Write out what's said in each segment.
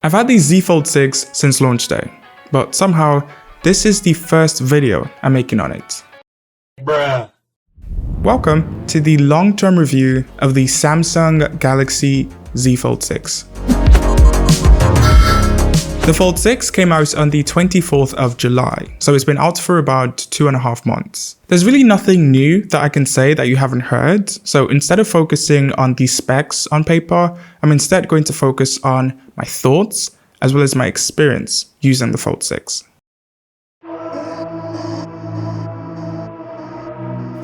I've had the Z Fold 6 since launch day, but somehow this is the first video I'm making on it. Bruh. Welcome to the long-term review of the Samsung Galaxy Z Fold 6. The Fold 6 came out on the 24th of July, so it's been out for about 2.5 months. There's really nothing new that I can say that you haven't heard, so instead of focusing on the specs on paper, I'm instead going to focus on my thoughts as well as my experience using the Fold 6.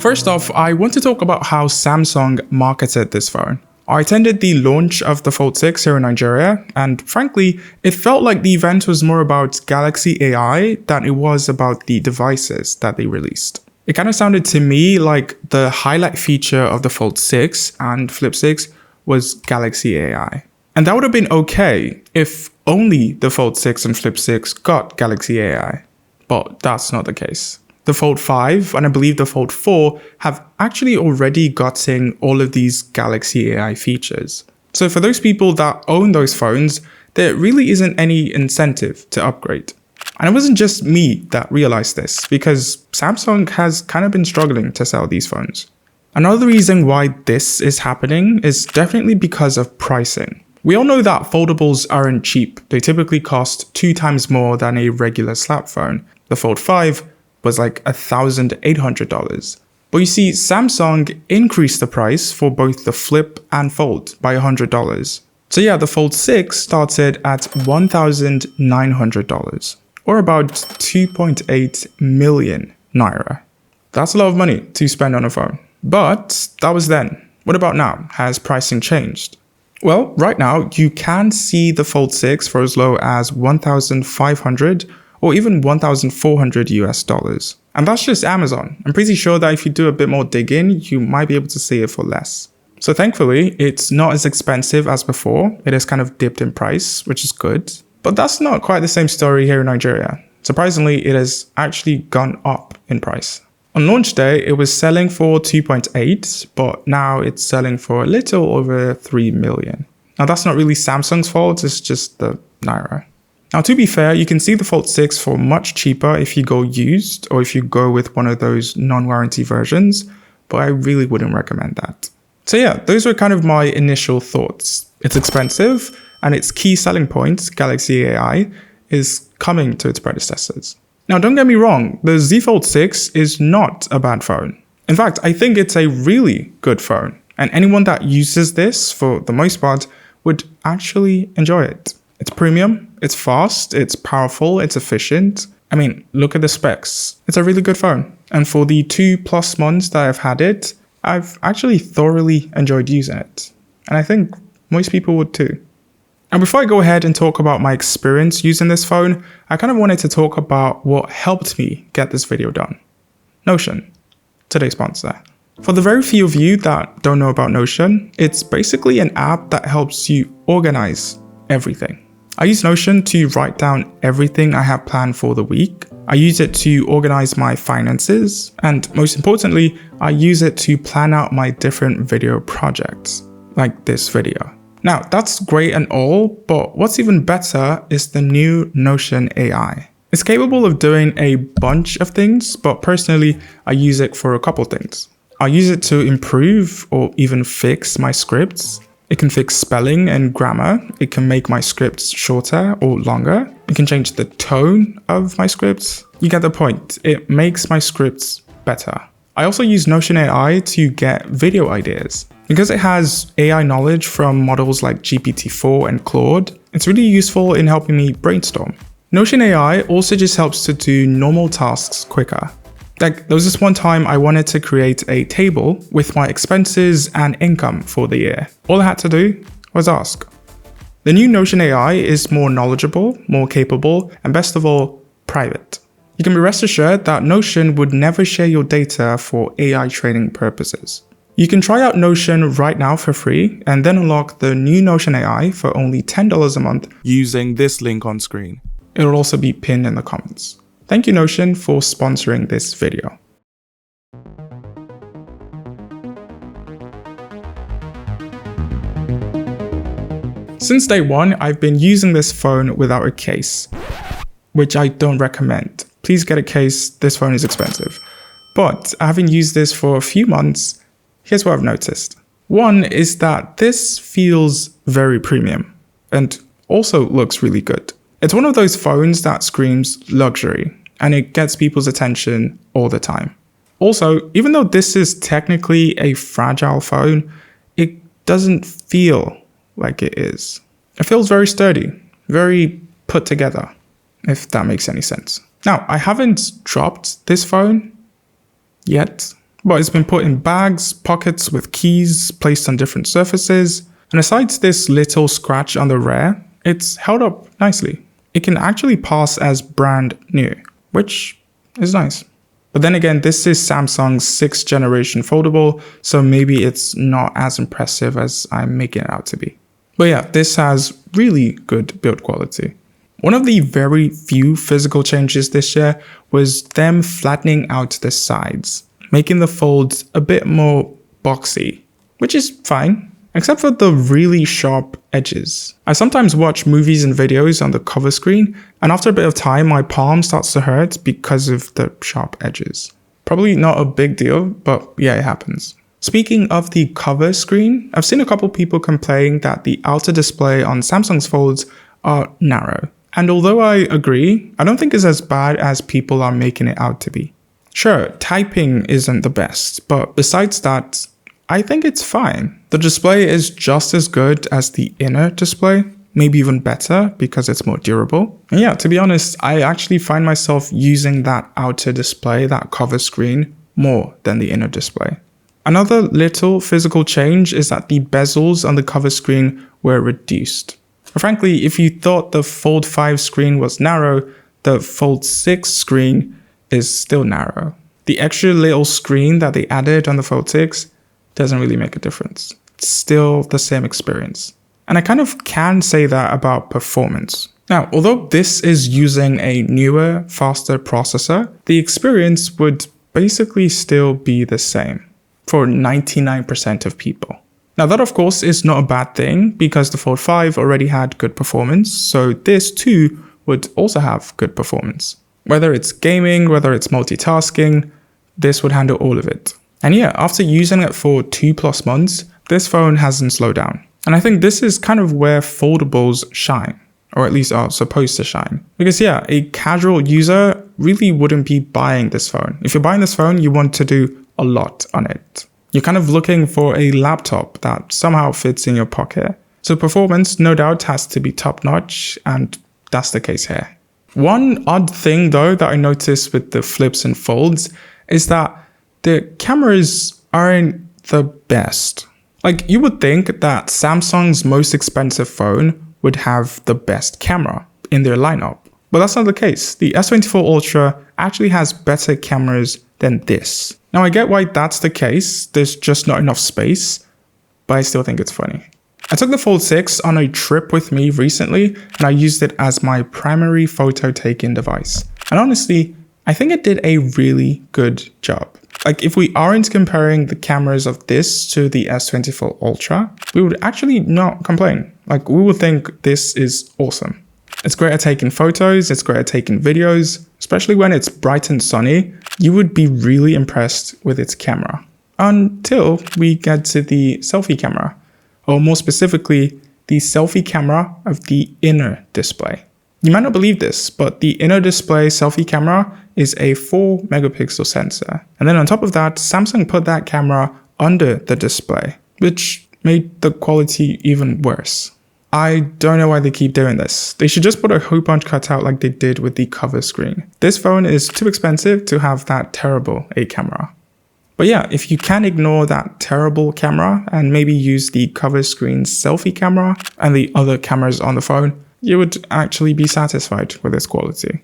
First off, I want to talk about how Samsung marketed this phone. I attended the launch of the Fold 6 here in Nigeria, and frankly, it felt like the event was more about Galaxy AI than it was about the devices that they released. It kind of sounded to me like the highlight feature of the Fold 6 and Flip 6 was Galaxy AI. And that would have been okay if only the Fold 6 and Flip 6 got Galaxy AI, but that's not the case. The Fold 5 and I believe the Fold 4 have actually already gotten all of these Galaxy AI features. So for those people that own those phones, there really isn't any incentive to upgrade. And it wasn't just me that realized this, because Samsung has kind of been struggling to sell these phones. Another reason why this is happening is definitely because of pricing. We all know that foldables aren't cheap. They typically cost 2 times more than a regular slap phone. The Fold 5 was like $1,800. But you see, Samsung increased the price for both the Flip and Fold by $100. So yeah, the Fold 6 started at $1,900, or about 2.8 million naira. That's a lot of money to spend on a phone. But that was then. What about now? Has pricing changed? Well, right now, you can see the Fold 6 for as low as $1,500 or even $1,400 US. And that's just Amazon. I'm pretty sure that if you do a bit more digging, you might be able to see it for less. So thankfully, it's not as expensive as before. It has kind of dipped in price, which is good. But that's not quite the same story here in Nigeria. Surprisingly, it has actually gone up in price. On launch day, it was selling for 2.8, but now it's selling for a little over 3 million. Now that's not really Samsung's fault, it's just the Naira. Now, to be fair, you can see the Fold 6 for much cheaper if you go used or if you go with one of those non-warranty versions, but I really wouldn't recommend that. So yeah, those were kind of my initial thoughts. It's expensive, and its key selling point, Galaxy AI, is coming to its predecessors. Now, don't get me wrong, the Z Fold 6 is not a bad phone. In fact, I think it's a really good phone, and anyone that uses this, for the most part, would actually enjoy it. It's premium, it's fast, it's powerful, it's efficient. I mean, look at the specs. It's a really good phone. And for the 2+ months that I've had it, I've actually thoroughly enjoyed using it. And I think most people would too. And before I go ahead and talk about my experience using this phone, I kind of wanted to talk about what helped me get this video done. Notion, today's sponsor. For the very few of you that don't know about Notion, it's basically an app that helps you organize everything. I use Notion to write down everything I have planned for the week. I use it to organize my finances, and most importantly, I use it to plan out my different video projects, like this video. Now, that's great and all, but what's even better is the new Notion AI. It's capable of doing a bunch of things, but personally, I use it for a couple things. I use it to improve or even fix my scripts. It can fix spelling and grammar. It can make my scripts shorter or longer. It can change the tone of my scripts. You get the point. It makes my scripts better. I also use Notion AI to get video ideas. Because it has AI knowledge from models like GPT-4 and Claude, it's really useful in helping me brainstorm. Notion AI also just helps to do normal tasks quicker. Like, there was this one time I wanted to create a table with my expenses and income for the year. All I had to do was ask. The new Notion AI is more knowledgeable, more capable, and best of all, private. You can be rest assured that Notion would never share your data for AI training purposes. You can try out Notion right now for free and then unlock the new Notion AI for only $10 a month using this link on screen. It'll also be pinned in the comments. Thank you, Notion, for sponsoring this video. Since day one, I've been using this phone without a case, which I don't recommend. Please get a case, this phone is expensive. But having used this for a few months, here's what I've noticed. One is that this feels very premium and also looks really good. It's one of those phones that screams luxury and it gets people's attention all the time. Also, even though this is technically a fragile phone, it doesn't feel like it is. It feels very sturdy, very put together, if that makes any sense. Now, I haven't dropped this phone yet, but it's been put in bags, pockets with keys, placed on different surfaces, and besides this little scratch on the rear, it's held up nicely. It can actually pass as brand new, which is nice. But then again, this is Samsung's 6th generation foldable, so maybe it's not as impressive as I'm making it out to be. But yeah, this has really good build quality. One of the very few physical changes this year was them flattening out the sides, making the folds a bit more boxy, which is fine, except for the really sharp edges. I sometimes watch movies and videos on the cover screen, and after a bit of time, my palm starts to hurt because of the sharp edges. Probably not a big deal, but yeah, it happens. Speaking of the cover screen, I've seen a couple people complain that the outer display on Samsung's folds are narrow. And although I agree, I don't think it's as bad as people are making it out to be. Sure, typing isn't the best, but besides that, I think it's fine. The display is just as good as the inner display, maybe even better because it's more durable. And yeah, to be honest, I actually find myself using that outer display, that cover screen, more than the inner display. Another little physical change is that the bezels on the cover screen were reduced. Frankly, if you thought the Fold 5 screen was narrow, the Fold 6 screen is still narrow. The extra little screen that they added on the Fold 6 doesn't really make a difference. It's still the same experience. And I kind of can say that about performance. Now, although this is using a newer, faster processor, the experience would basically still be the same for 99% of people. Now that of course is not a bad thing because the Fold 5 already had good performance, so this too would also have good performance. Whether it's gaming, whether it's multitasking, this would handle all of it. And yeah, after using it for 2+ months, this phone hasn't slowed down. And I think this is kind of where foldables shine, or at least are supposed to shine. Because yeah, a casual user really wouldn't be buying this phone. If you're buying this phone, you want to do a lot on it. You're kind of looking for a laptop that somehow fits in your pocket. So performance, no doubt, has to be top-notch, and that's the case here. One odd thing though that I noticed with the flips and folds is that the cameras aren't the best. Like, you would think that Samsung's most expensive phone would have the best camera in their lineup, but that's not the case. The S24 Ultra actually has better cameras than this. Now I get why that's the case, there's just not enough space, but I still think it's funny. I took the Fold 6 on a trip with me recently and I used it as my primary photo taking device. And honestly, I think it did a really good job. Like, if we aren't comparing the cameras of this to the S24 Ultra, we would actually not complain. Like, we would think this is awesome. It's great at taking photos, it's great at taking videos, especially when it's bright and sunny. You would be really impressed with its camera. Until we get to the selfie camera, or more specifically, the selfie camera of the inner display. You might not believe this, but the inner display selfie camera is a 4 megapixel sensor. And then on top of that, Samsung put that camera under the display, which made the quality even worse. I don't know why they keep doing this. They should just put a hole punch cutout like they did with the cover screen. This phone is too expensive to have that terrible a camera. But yeah, if you can ignore that terrible camera and maybe use the cover screen selfie camera and the other cameras on the phone, you would actually be satisfied with its quality.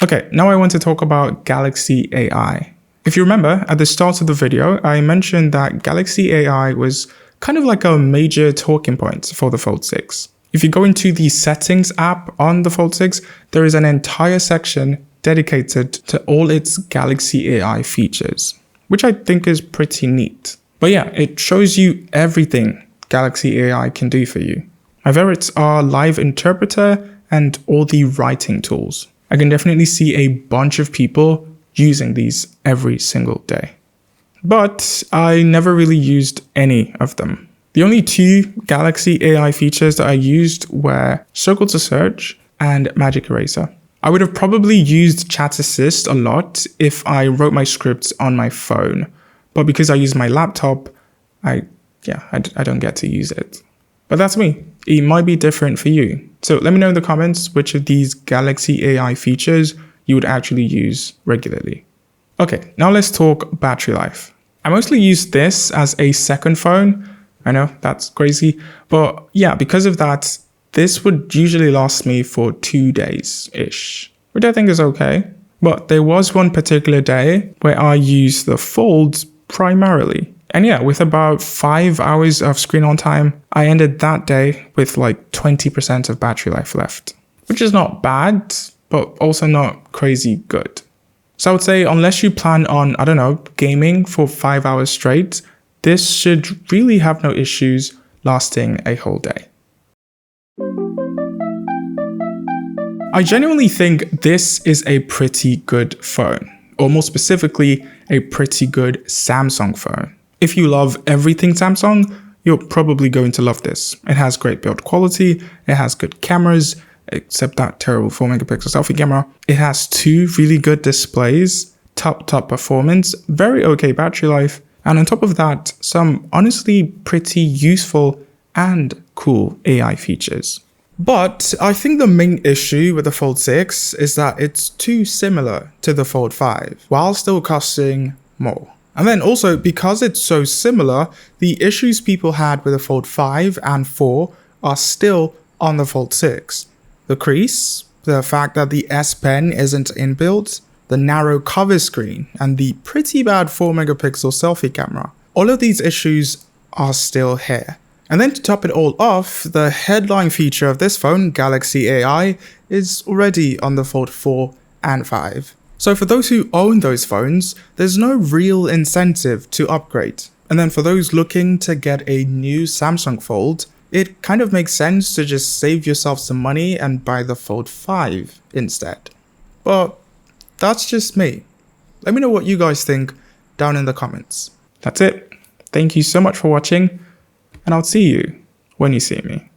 Okay, now I want to talk about Galaxy AI. If you remember, at the start of the video, I mentioned that Galaxy AI was kind of like a major talking point for the Fold 6. If you go into the settings app on the Fold 6, there is an entire section dedicated to all its Galaxy AI features, which I think is pretty neat. But yeah, it shows you everything Galaxy AI can do for you. My favorites are Live Interpreter and all the writing tools. I can definitely see a bunch of people using these every single day. But I never really used any of them. The only two Galaxy AI features that I used were Circle to Search and Magic Eraser. I would have probably used Chat Assist a lot if I wrote my scripts on my phone. But because I use my laptop, I don't get to use it. But that's me. It might be different for you. So let me know in the comments which of these Galaxy AI features you would actually use regularly. Okay, now let's talk battery life. I mostly use this as a second phone. I know, that's crazy. But yeah, because of that, this would usually last me for 2 days-ish, which I think is okay. But there was one particular day where I used the Fold primarily. And yeah, with about 5 hours of screen on time, I ended that day with like 20% of battery life left, which is not bad, but also not crazy good. So I would say unless you plan on, I don't know, gaming for 5 hours straight, this should really have no issues lasting a whole day. I genuinely think this is a pretty good phone, or more specifically, a pretty good Samsung phone. If you love everything Samsung, you're probably going to love this. It has great build quality, it has good cameras, except that terrible 4-megapixel selfie camera. It has 2 really good displays, top performance, very okay battery life, and on top of that, some honestly pretty useful and cool AI features. But I think the main issue with the Fold 6 is that it's too similar to the Fold 5, while still costing more. And then also, because it's so similar, the issues people had with the Fold 5 and 4 are still on the Fold 6. The crease, the fact that the S Pen isn't inbuilt, the narrow cover screen, and the pretty bad 4-megapixel selfie camera. All of these issues are still here. And then to top it all off, the headline feature of this phone, Galaxy AI, is already on the Fold 4 and 5. So for those who own those phones, there's no real incentive to upgrade. And then for those looking to get a new Samsung Fold, it kind of makes sense to just save yourself some money and buy the Fold 5 instead. But that's just me. Let me know what you guys think down in the comments. That's it. Thank you so much for watching, and I'll see you when you see me.